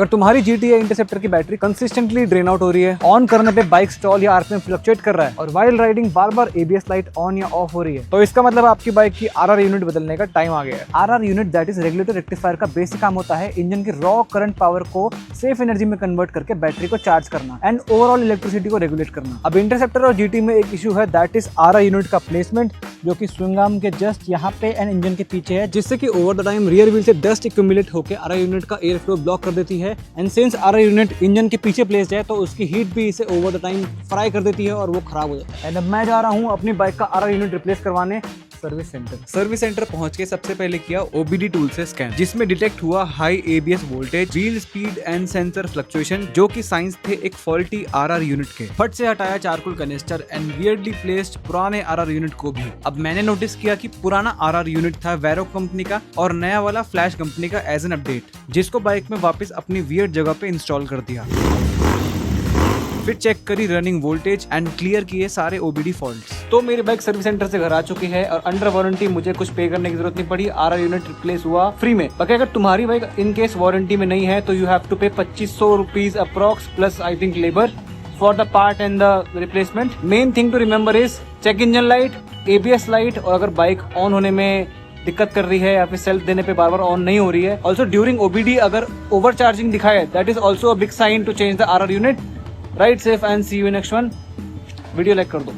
अगर तुम्हारी GT interceptor की बैटरी कंसिस्टेंटली ड्रेन आउट हो रही है, ऑन करने पे बाइक स्टॉल या आरपीएम फ्लक्चुएट कर रहा है और while riding bar bar ABS light on या ऑफ हो रही है, तो इसका मतलब आपकी बाइक की RR यूनिट बदलने का टाइम आ गया है। RR unit that is regulator rectifier का बेसिक काम होता है इंजन की रॉ करंट पावर को सेफ एनर्जी में कन्वर्ट करके बैटरी को चार्ज करना एंड ओवरऑल इलेक्ट्रिसिटी को रेगुलेट करना। अब इंटरसेप्टर और GT में एक इशू है दैट इज RR यूनिट का प्लेसमेंट, जो कि स्विंग आर्म के जस्ट यहाँ पे एंड इंजन के पीछे है, जिससे कि over the time rear wheel से डस्ट एक्यूमुलेट होकर RR यूनिट का एयर फ्लो ब्लॉक कर देती है and since RR unit engine के पीछे प्लेस्ड है तो उसकी हीट भी इसे ओवर द टाइम फ्राई कर देती है और वो खराब हो जाता है। एंड अब मैं जा रहा हूँ अपनी बाइक का RR यूनिट रिप्लेस करवाने सर्विस सेंटर पहुंच के सबसे पहले किया OBD टूल से स्कैन, जिसमें डिटेक्ट हुआ high ABS voltage, wheel speed and sensor fluctuation, जो कि साइंस थे एक फॉल्टी RR यूनिट के। फट से हटाया charcoal canister and weirdly placed पुराने RR यूनिट को भी। अब मैंने नोटिस किया कि पुराना RR यूनिट था वेरो कंपनी का और नया वाला फ्लैश कंपनी का एज एन अपडेट, जिसको बाइक में वापस अपनी वियर्ड जगह पे इंस्टॉल कर दिया। फिर चेक करी रनिंग वोल्टेज एंड क्लियर किए सारे OBD फॉल्ट्स। तो मेरी बाइक सर्विस सेंटर से घर आ चुकी है और अंडर वारंटी मुझे कुछ पे करने की जरूरत नहीं पड़ी। RR यूनिट रिप्लेस हुआ फ्री में। बाकी अगर तुम्हारी बाइक इन केस वारंटी में नहीं है तो you have to pay 2500 rupees approx plus I think labour for the part and the replacement. Main thing to remember is check engine light, ABS light, और अगर बाइक ऑन होने में दिक्कत कर रही है या फिर सेल्फ देने पे बार बार ऑन नहीं हो रही है, ऑल्सो ड्यूरिंग OBD अगर ओवर चार्जिंग दिखाए that is also a big sign to change the RR unit. Ride safe and see you next one. Video like कर दो।